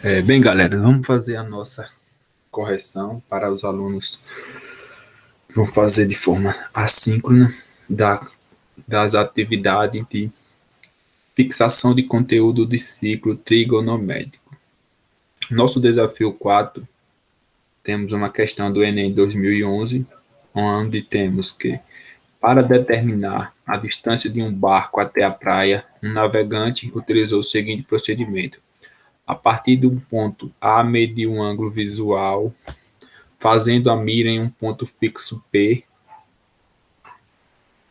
Bem, galera, vamos fazer a nossa correção para os alunos que vão fazer de forma assíncrona das atividades de fixação de conteúdo de ciclo trigonométrico. Nosso desafio 4, temos uma questão do Enem 2011, onde temos que, para determinar a distância de um barco até a praia, um navegante utilizou o seguinte procedimento. A partir do ponto A, medir um ângulo visual, fazendo a mira em um ponto fixo P,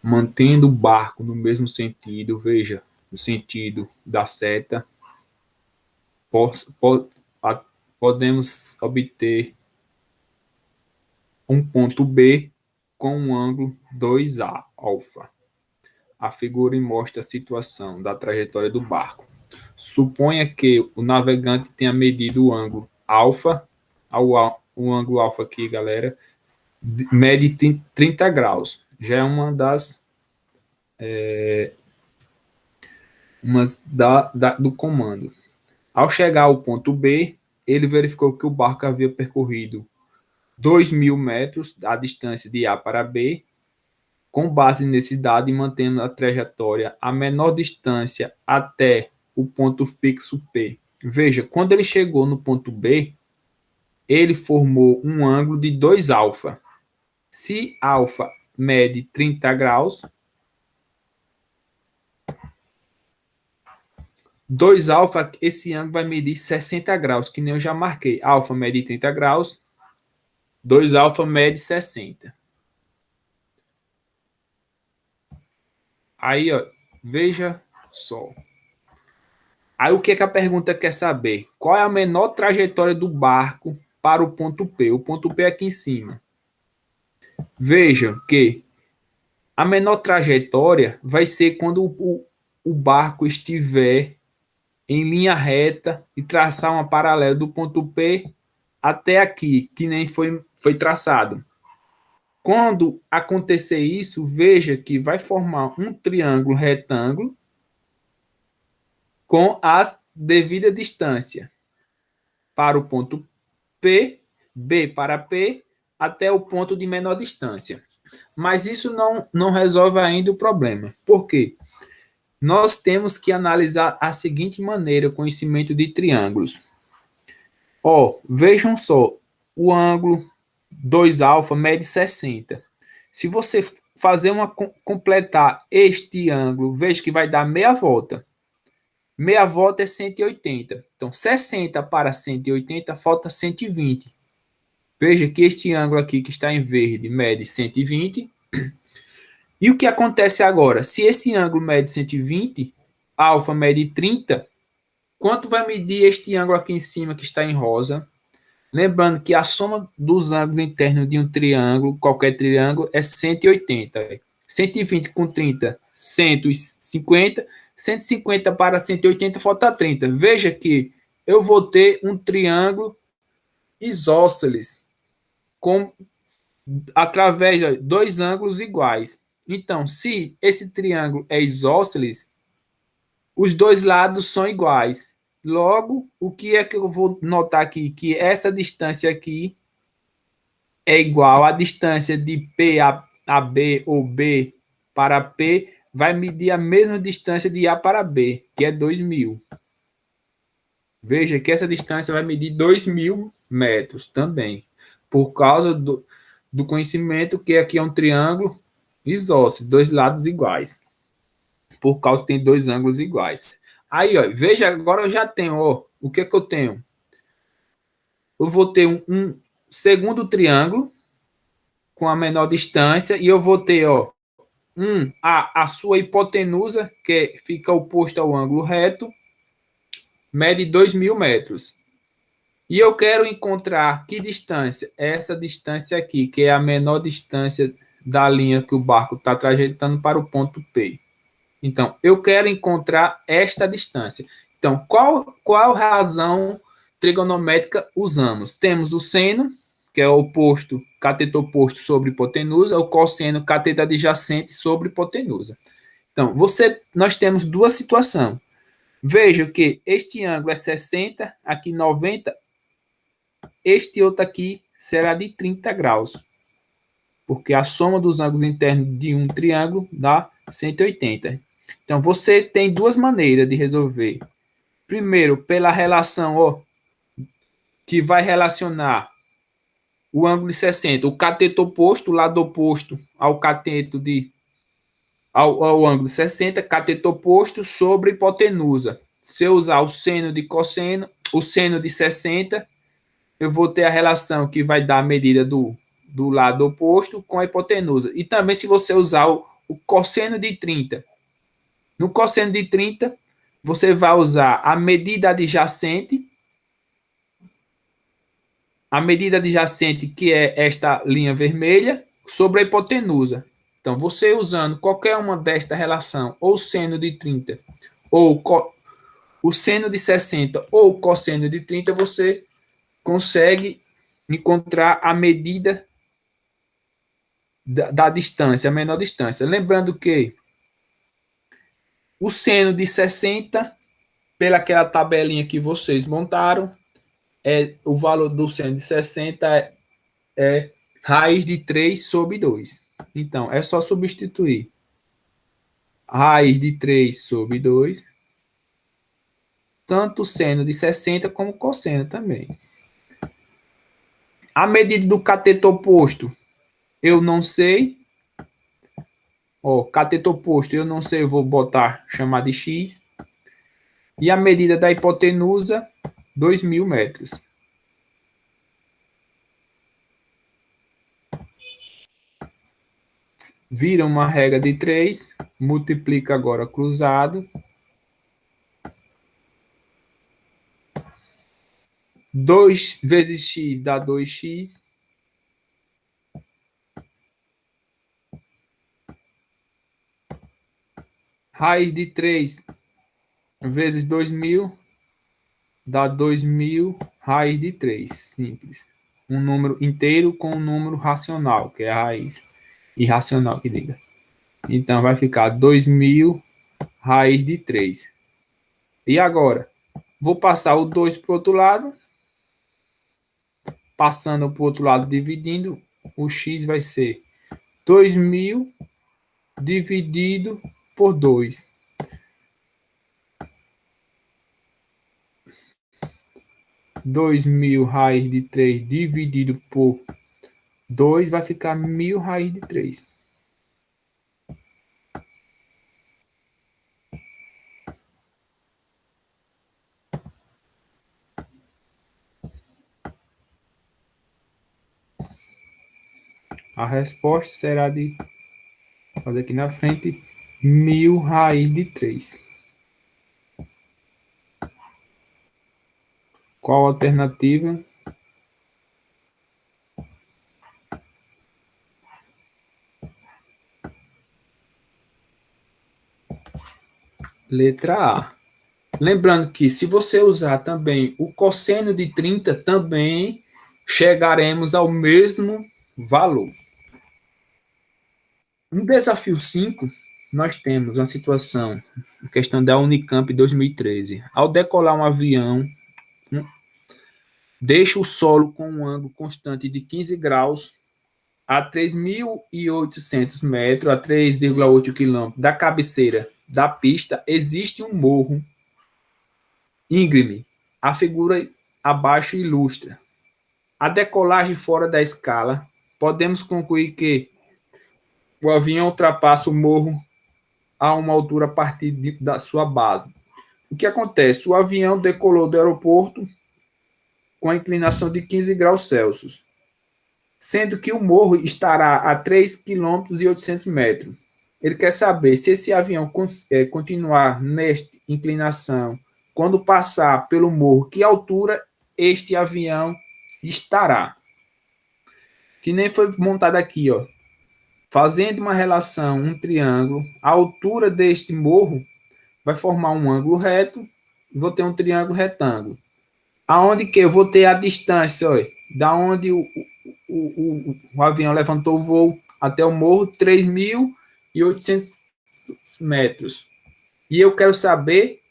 mantendo o barco no mesmo sentido, veja, no sentido da seta, podemos obter um ponto B com um ângulo 2A, alfa. A figura mostra a situação da trajetória do barco. Suponha que o navegante tenha medido o ângulo alfa, o ângulo alfa aqui, galera, mede 30 graus. Já é uma das do comando. Ao chegar ao ponto B, ele verificou que o barco havia percorrido 2.000 metros a distância de A para B, com base nesse dado e mantendo a trajetória a menor distância até o ponto fixo P. Veja, quando ele chegou no ponto B, ele formou um ângulo de 2 alfa. Se alfa mede 30 graus, 2 alfa, esse ângulo vai medir 60 graus, que nem eu já marquei. Alfa mede 30 graus, 2 alfa mede 60. Aí, ó, veja só. Aí o que a pergunta quer saber? Qual é a menor trajetória do barco para o ponto P? O ponto P é aqui em cima. Veja que a menor trajetória vai ser quando o barco estiver em linha reta e traçar uma paralela do ponto P até aqui, que nem foi traçado. Quando acontecer isso, veja que vai formar um triângulo retângulo com as devida distância para o ponto P, B para P, até o ponto de menor distância. Mas isso não resolve ainda o problema. Por quê? Nós temos que analisar a seguinte maneira o conhecimento de triângulos. Vejam só, o ângulo 2 alfa mede 60. Se você completar este ângulo, veja que vai dar meia volta. Meia volta é 180. Então, 60 para 180, falta 120. Veja que este ângulo aqui, que está em verde, mede 120. E o que acontece agora? Se esse ângulo mede 120, alfa mede 30, quanto vai medir este ângulo aqui em cima, que está em rosa? Lembrando que a soma dos ângulos internos de um triângulo, qualquer triângulo, é 180. 120 com 30, 150. 150 para 180, falta 30. Veja que eu vou ter um triângulo isósceles através de dois ângulos iguais. Então, se esse triângulo é isósceles, os dois lados são iguais. Logo, o que é que eu vou notar aqui? Que essa distância aqui é igual à distância de P a B ou B para P, vai medir a mesma distância de A para B, que é 2.000. Veja que essa distância vai medir 2.000 metros também, por causa do conhecimento que aqui é um triângulo isósceles, dois lados iguais, por causa que tem dois ângulos iguais. Aí, ó, veja, agora eu já tenho, ó, o que é que eu tenho? Eu vou ter um segundo triângulo com a menor distância e eu vou ter, ó, a sua hipotenusa, que fica oposto ao ângulo reto, mede 2.000 metros. E eu quero encontrar que distância? Essa distância aqui, que é a menor distância da linha que o barco está trajetando para o ponto P. Então, eu quero encontrar esta distância. Então, qual razão trigonométrica usamos? Temos o seno, que é o oposto, cateto oposto sobre hipotenusa, o cosseno, cateto adjacente sobre hipotenusa. Então, nós temos duas situações. Veja que este ângulo é 60, aqui 90, este outro aqui será de 30 graus, porque a soma dos ângulos internos de um triângulo dá 180. Então, você tem duas maneiras de resolver. Primeiro, pela relação que vai relacionar o ângulo de 60, o cateto oposto, o lado oposto ao cateto ao ângulo de 60, cateto oposto sobre hipotenusa. Se eu usar o seno de cosseno, o seno de 60, eu vou ter a relação que vai dar a medida do lado oposto com a hipotenusa. E também se você usar o cosseno de 30. No cosseno de 30, você vai usar a medida adjacente, que é esta linha vermelha, sobre a hipotenusa. Então, você usando qualquer uma desta relação, ou seno de 30, ou o seno de 60, ou o cosseno de 30, você consegue encontrar a medida da distância, a menor distância. Lembrando que o seno de 60, pelaquela tabelinha que vocês montaram, o valor do seno de 60 é raiz de 3 sobre 2. Então, é só substituir raiz de 3 sobre 2, tanto o seno de 60 como o cosseno também. A medida do cateto oposto, eu não sei. Cateto oposto, eu não sei, eu vou botar, chamar de x. E a medida da hipotenusa, 2.000 metros. Vira uma regra de 3, multiplica agora cruzado. 2 vezes x dá 2x. Raiz de 3 vezes 2.000 dá 2.000 raiz de 3. Simples. Um número inteiro com um número racional, que é a raiz irracional que diga. Então, vai ficar 2.000 raiz de 3. E agora? Vou passar o 2 para o outro lado. Passando para o outro lado, dividindo, o x vai ser 2.000 dividido por 2. 2.000 raiz de 3 dividido por 2 vai ficar 1.000 raiz de 3. A resposta será de, fazer aqui na frente, 1.000 raiz de 3. Qual a alternativa? Letra A. Lembrando que se você usar também o cosseno de 30, também chegaremos ao mesmo valor. No desafio 5, nós temos uma situação, a questão da Unicamp 2013. Ao decolar um avião, deixa o solo com um ângulo constante de 15 graus a 3.800 metros, a 3,8 quilômetros da cabeceira da pista, existe um morro íngreme. A figura abaixo ilustra. A decolagem fora da escala, podemos concluir que o avião ultrapassa o morro a uma altura a partir da sua base. O que acontece? O avião decolou do aeroporto com a inclinação de 15 graus Celsius, sendo que o morro estará a 3,8 km. Ele quer saber se esse avião continuar nesta inclinação, quando passar pelo morro, que altura este avião estará. Que nem foi montado aqui, ó. Fazendo uma relação, um triângulo, a altura deste morro vai formar um ângulo reto e vou ter um triângulo retângulo. Aonde que eu vou ter a distância, ó, da onde o avião levantou o voo até o morro, 3.800 metros. E eu quero saber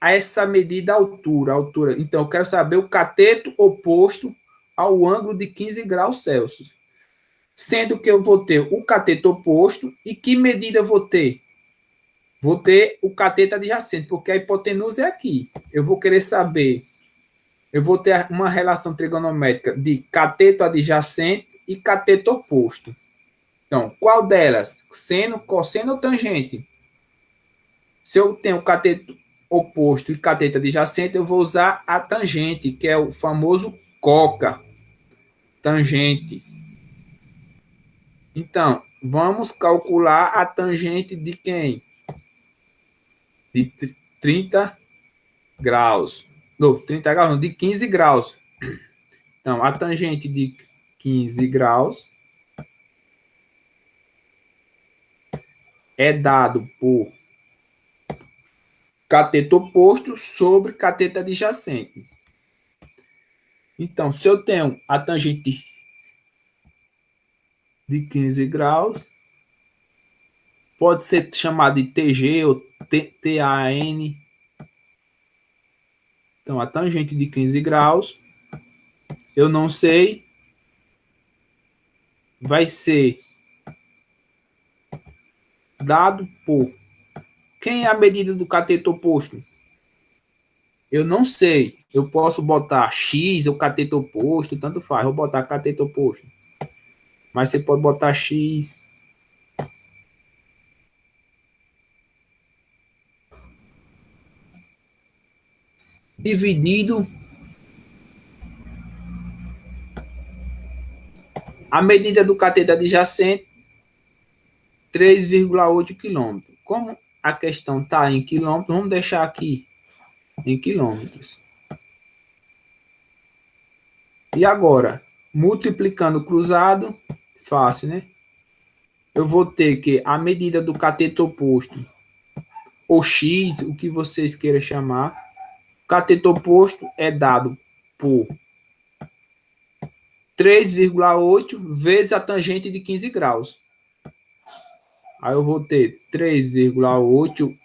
a essa medida altura. Então, eu quero saber o cateto oposto ao ângulo de 15 graus Celsius. Sendo que eu vou ter o cateto oposto e que medida eu vou ter? Vou ter o cateto adjacente, porque a hipotenusa é aqui. Eu vou querer saber, eu vou ter uma relação trigonométrica de cateto adjacente e cateto oposto. Então, qual delas? Seno, cosseno ou tangente? Se eu tenho cateto oposto e cateto adjacente, eu vou usar a tangente, que é o famoso coca. Tangente. Então, vamos calcular a tangente de quem? De 30 graus. Não, 30 graus, não, de 15 graus. Então, a tangente de 15 graus é dado por cateto oposto sobre cateto adjacente. Então, se eu tenho a tangente de 15 graus, pode ser chamado de TG ou TAN. Então, a tangente de 15 graus, eu não sei, vai ser dado por quem é a medida do cateto oposto? Eu não sei. Eu posso botar X ou cateto oposto, tanto faz. Vou botar cateto oposto. Mas você pode botar X. Dividido a medida do cateto adjacente, 3,8 km. Como a questão está em quilômetros, vamos deixar aqui em quilômetros. E agora, multiplicando cruzado, fácil, né? Eu vou ter que a medida do cateto oposto, ou X, o que vocês queiram chamar, o cateto oposto é dado por 3,8 vezes a tangente de 15 graus. Aí eu vou ter 3,8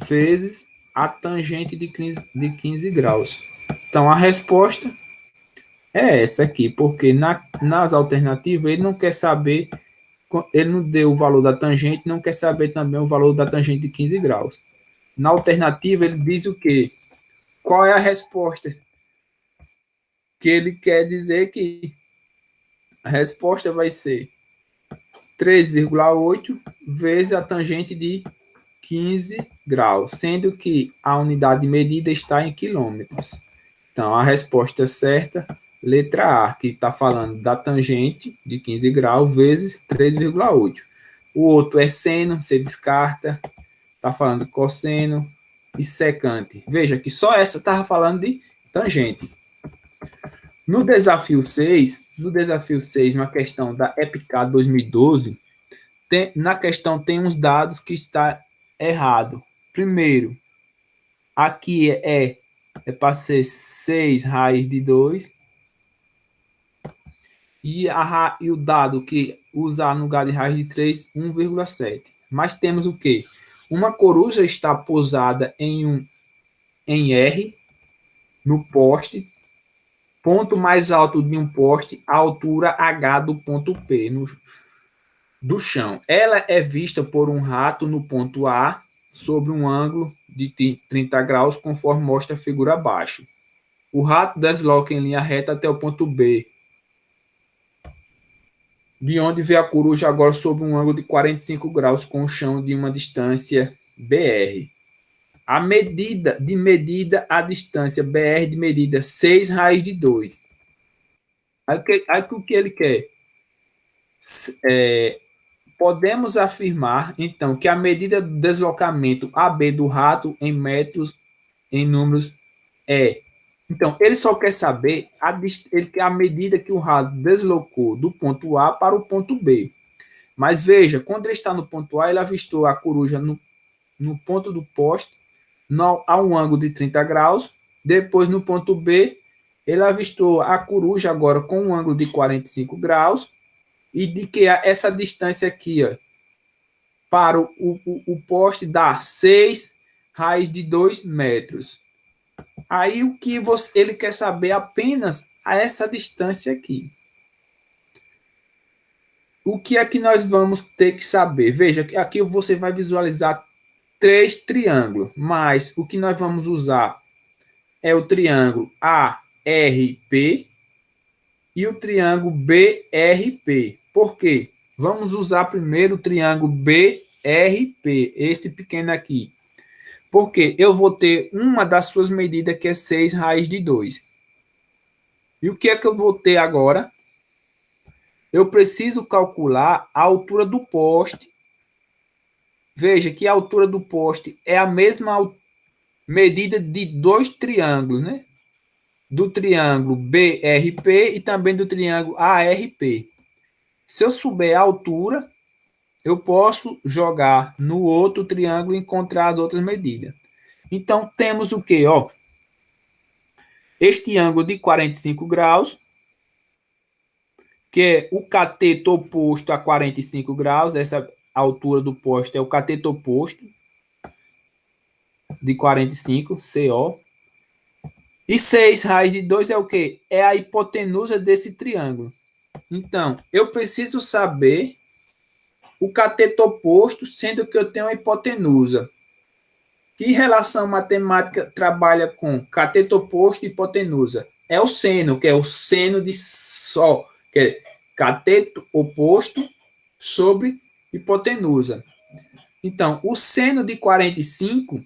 vezes a tangente de 15 graus. Então, a resposta é essa aqui, porque nas alternativas ele não quer saber, ele não deu o valor da tangente, não quer saber também o valor da tangente de 15 graus. Na alternativa, ele diz o quê? Qual é a resposta? Que ele quer dizer que a resposta vai ser 3,8 vezes a tangente de 15 graus, sendo que a unidade de medida está em quilômetros. Então, a resposta certa, letra A, que está falando da tangente de 15 graus vezes 3,8. O outro é seno, você descarta, está falando de cosseno e secante. Veja que só essa estava falando de tangente. No desafio 6, na questão da EPICAD 2012, na questão tem uns dados que está errado. Primeiro, aqui é para ser 6 raiz de 2. E o dado que usar no lugar de raiz de 3, 1,7. Mas temos o quê? Uma coruja está pousada em R, no poste, ponto mais alto de um poste, a altura H do ponto P, do chão. Ela é vista por um rato no ponto A, sobre um ângulo de 30 graus, conforme mostra a figura abaixo. O rato desloca em linha reta até o ponto B, de onde vê a coruja agora sob um ângulo de 45 graus com o chão de uma distância BR. A medida, a distância BR de medida 6 raiz de 2. Aí o que ele quer? Podemos afirmar, então, que a medida do deslocamento AB do rato em metros, em números, é. Então, ele só quer saber a medida que o rato deslocou do ponto A para o ponto B. Mas veja, quando ele está no ponto A, ele avistou a coruja no ponto do poste, a um ângulo de 30 graus. Depois, no ponto B, ele avistou a coruja agora com um ângulo de 45 graus. E de que essa distância aqui, ó, para o poste dá 6 raiz de 2 metros. Aí o que ele quer saber apenas a essa distância aqui. O que é que nós vamos ter que saber? Veja, aqui você vai visualizar 3 triângulos, mas o que nós vamos usar é o triângulo ARP e o triângulo BRP. Por quê? Vamos usar primeiro o triângulo BRP, esse pequeno aqui. Porque eu vou ter uma das suas medidas, que é 6 raiz de 2. E o que é que eu vou ter agora? Eu preciso calcular a altura do poste. Veja que a altura do poste é a mesma medida de 2 triângulos, né? Do triângulo BRP e também do triângulo ARP. Se eu souber a altura, eu posso jogar no outro triângulo e encontrar as outras medidas. Então, temos o quê? Ó, este ângulo de 45 graus, que é o cateto oposto a 45 graus, essa altura do poste é o cateto oposto de 45, CO. E 6 raiz de 2 é o quê? É a hipotenusa desse triângulo. Então, eu preciso saber o cateto oposto, sendo que eu tenho a hipotenusa. Que relação matemática trabalha com cateto oposto e hipotenusa? É o seno, que é o seno de Sol, que é cateto oposto sobre hipotenusa. Então, o seno de 45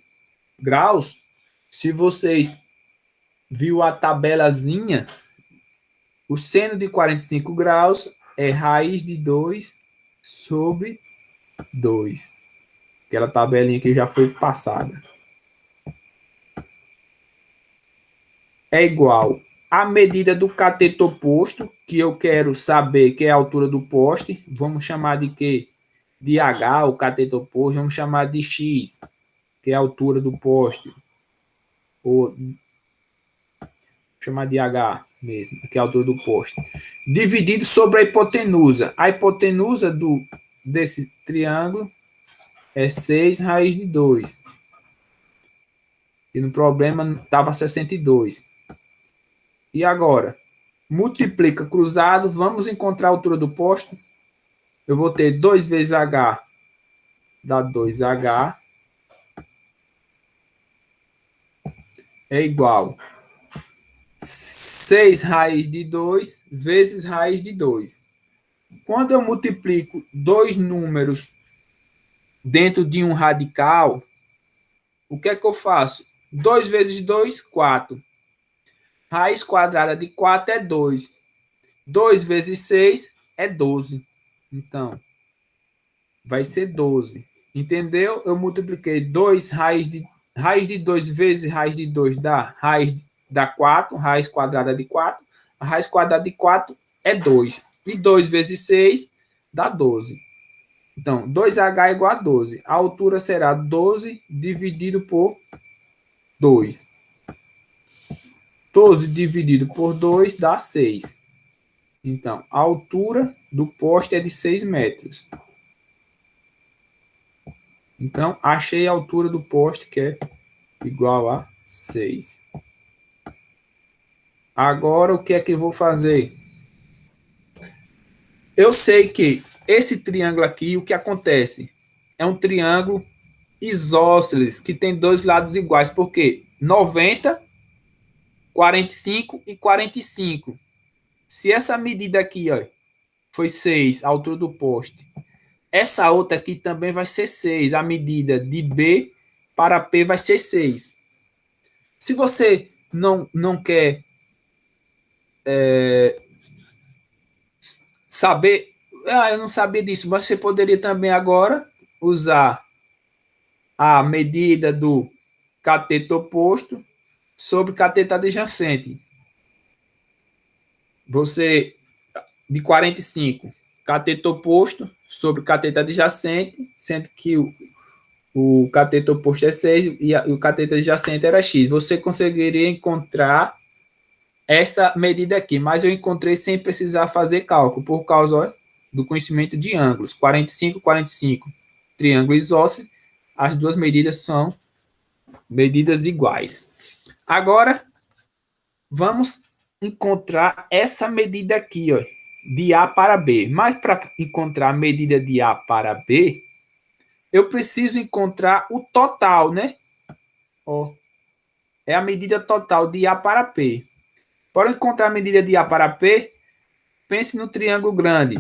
graus, se vocês viu a tabelazinha, o seno de 45 graus é raiz de 2 sobre 2. Aquela tabelinha que já foi passada. É igual à medida do cateto oposto, que eu quero saber que é a altura do poste. Vamos chamar de quê? De H, o cateto oposto. Vamos chamar de X, que é a altura do poste. Ou chamar de H mesmo, que é a altura do poste. Dividido sobre a hipotenusa. A hipotenusa desse triângulo é 6 raiz de 2. E no problema estava 62. E agora? Multiplica cruzado, vamos encontrar a altura do poste. Eu vou ter 2 vezes H, dá 2H, é igual 6 raiz de 2 vezes raiz de 2. Quando eu multiplico dois números dentro de um radical, o que é que eu faço? 2 vezes 2, 4. Raiz quadrada de 4 é 2. 2 vezes 6 é 12. Então, vai ser 12. Entendeu? Eu multipliquei 2 raiz de 2 vezes raiz de 2 dá 4, raiz quadrada de 4. A raiz quadrada de 4 é 2. E 2 vezes 6 dá 12. Então, 2H é igual a 12. A altura será 12 dividido por 2. 12 dividido por 2 dá 6. Então, a altura do poste é de 6 metros. Então, achei a altura do poste, que é igual a 6. Agora, o que é que eu vou fazer? Eu sei que esse triângulo aqui, o que acontece? É um triângulo isósceles, que tem dois lados iguais. Por quê? 90, 45 e 45. Se essa medida aqui, ó, foi 6, a altura do poste, essa outra aqui também vai ser 6. A medida de B para P vai ser 6. Se você não quer saber, eu não sabia disso, você poderia também agora usar a medida do cateto oposto sobre cateto adjacente. Você, de 45, cateto oposto sobre cateto adjacente, sendo que o cateto oposto é 6 e o cateto adjacente era X. Você conseguiria encontrar essa medida aqui, mas eu encontrei sem precisar fazer cálculo, por causa do conhecimento de ângulos, 45, 45. triângulo isósceles, as duas medidas são medidas iguais. Agora, vamos encontrar essa medida aqui, ó, de A para B. Mas para encontrar a medida de A para B, eu preciso encontrar o total, né? Ó, é a medida total de A para P. Para encontrar a medida de A para P, pense no triângulo grande.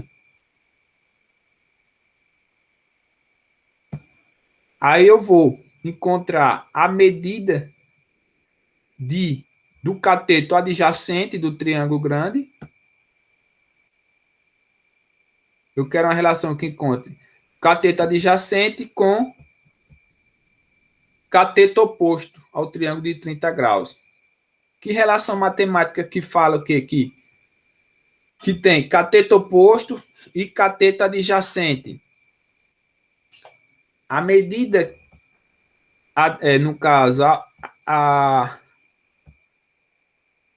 Aí eu vou encontrar a medida do cateto adjacente do triângulo grande. Eu quero uma relação que encontre cateto adjacente com cateto oposto ao triângulo de 30 graus. Que relação matemática que fala o quê aqui? Que tem cateto oposto e cateto adjacente. A medida, no caso, a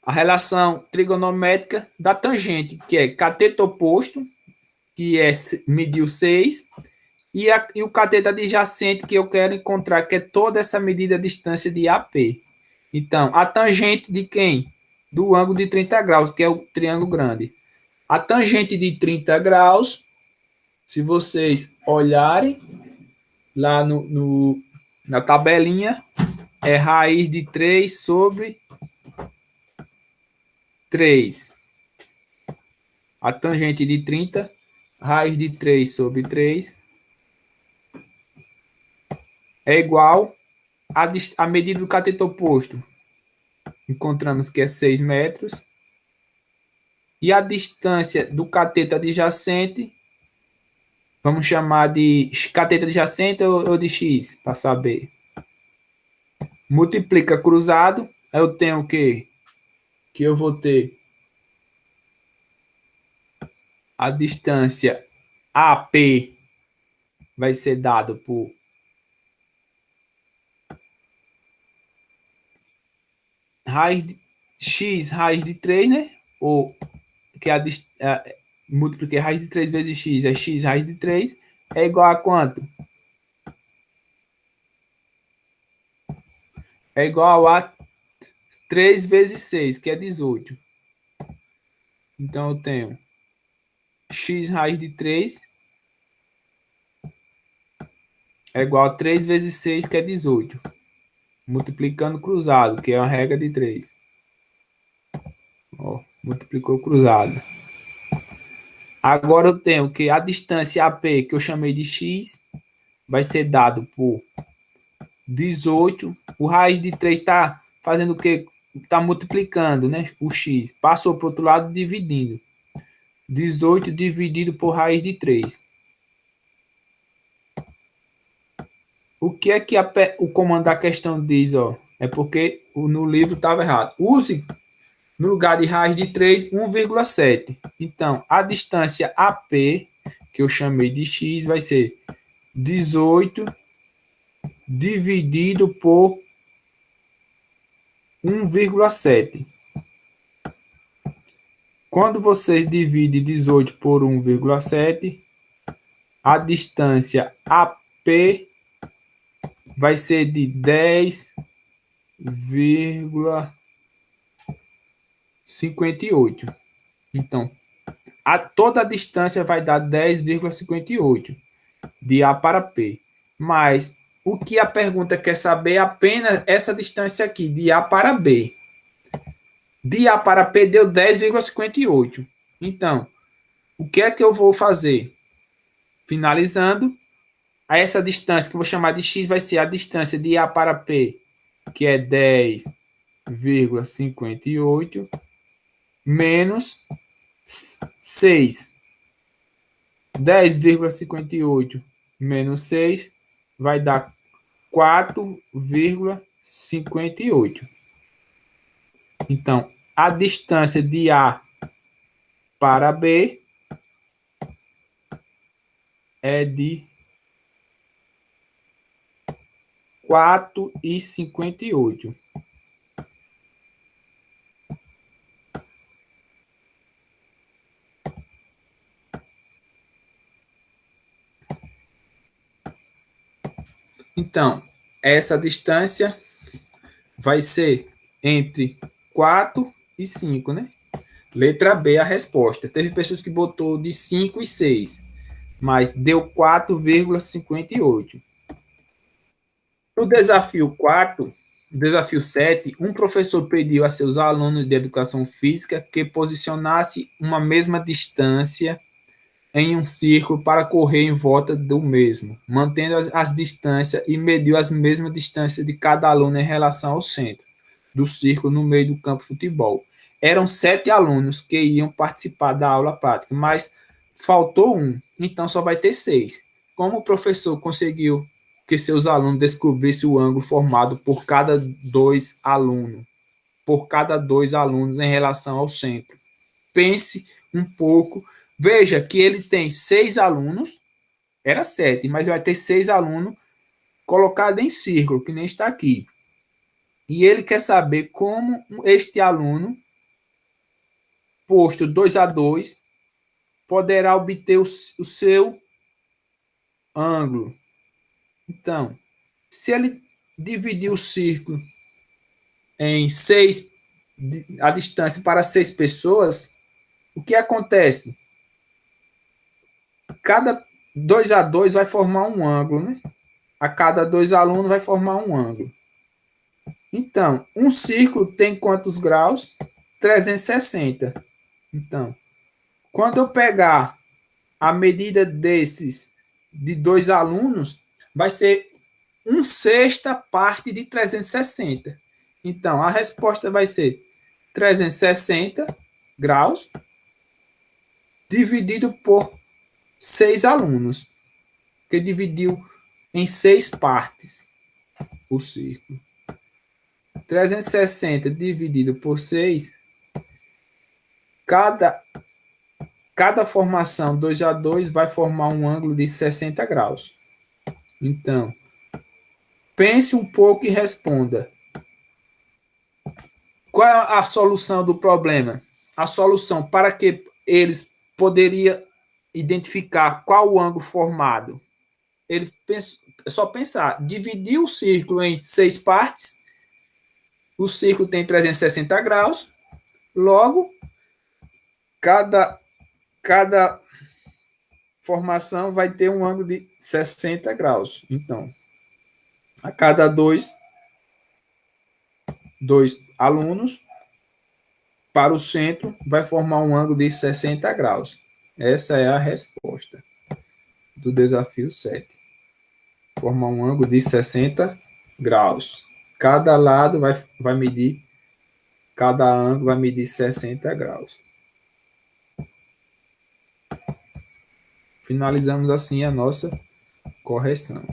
relação trigonométrica da tangente, que é cateto oposto, que mediu 6, e o cateto adjacente que eu quero encontrar, que é toda essa medida de distância de AP. Então, a tangente de quem? Do ângulo de 30 graus, que é o triângulo grande. A tangente de 30 graus, se vocês olharem lá na tabelinha, é raiz de 3 sobre 3. A tangente de 30, raiz de 3 sobre 3, é igual a medida do cateto oposto. Encontramos que é 6 metros. E a distância do cateto adjacente, vamos chamar de cateto adjacente ou de x, para saber. Multiplica cruzado, eu tenho o quê? Que eu vou ter a distância AP vai ser dado por raiz de x, raiz de 3, né? Ou que multipliquei raiz de 3 vezes x, é x raiz de 3, é igual a quanto? É igual a 3 vezes 6, que é 18. Então, eu tenho x raiz de 3 é igual a 3 vezes 6, que é 18. Multiplicando cruzado, que é uma regra de 3. Ó, multiplicou cruzado. Agora eu tenho que a distância AP, que eu chamei de x, vai ser dado por 18. O raiz de 3 está fazendo o quê? Está multiplicando, né? O x. Passou para o outro lado dividindo. 18 dividido por raiz de 3. O que é que o comando da questão diz? Ó? É porque no livro estava errado. Use, no lugar de raiz de 3, 1,7. Então, a distância AP, que eu chamei de x, vai ser 18 dividido por 1,7. Quando você divide 18 por 1,7, a distância AP vai ser de 10,58. Então, toda a distância vai dar 10,58 de A para P. Mas o que a pergunta quer saber é apenas essa distância aqui, de A para B. De A para P deu 10,58. Então, o que é que eu vou fazer? Finalizando, a essa distância que eu vou chamar de x vai ser a distância de A para P, que é 10,58, menos 6. 10,58 menos 6 vai dar 4,58. Então, a distância de A para B é de 4,58. Então, essa distância vai ser entre 4 e 5, né? Letra B, a resposta. Teve pessoas que botou de 5 e 6, mas deu 4,58. No desafio 4, desafio 7, um professor pediu a seus alunos de educação física que posicionasse uma mesma distância em um círculo para correr em volta do mesmo, mantendo as distâncias e mediu as mesmas distâncias de cada aluno em relação ao centro do círculo no meio do campo de futebol. Eram 7 alunos que iam participar da aula prática, mas faltou um, então só vai ter 6. Como o professor conseguiu que seus alunos descobrissem o ângulo formado por cada dois alunos em relação ao centro? Pense um pouco. Veja que ele tem 6 alunos, era 7, mas vai ter 6 alunos colocados em círculo, que nem está aqui. E ele quer saber como este aluno, posto 2 a 2, poderá obter o seu ângulo. Então, se ele dividir o círculo em 6, a distância para 6 pessoas, o que acontece? Cada 2 a 2 vai formar um ângulo, né? A cada 2 alunos vai formar um ângulo. Então, um círculo tem quantos graus? 360. Então, quando eu pegar a medida desses de 2 alunos, vai ser 1/6 parte de 360. Então, a resposta vai ser 360 graus dividido por 6 alunos, que dividiu em 6 partes o círculo. 360 dividido por 6, cada formação 2 a 2 vai formar um ângulo de 60 graus. Então, pense um pouco e responda. Qual é a solução do problema? A solução para que eles poderiam identificar qual o ângulo formado. Ele é só pensar, dividir o círculo em 6 partes, o círculo tem 360 graus, logo, cada formação vai ter um ângulo de 60 graus. Então, a cada dois alunos, para o centro, vai formar um ângulo de 60 graus. Essa é a resposta do desafio 7. Formar um ângulo de 60 graus. Cada lado vai medir, cada ângulo vai medir 60 graus. Finalizamos assim a nossa correção.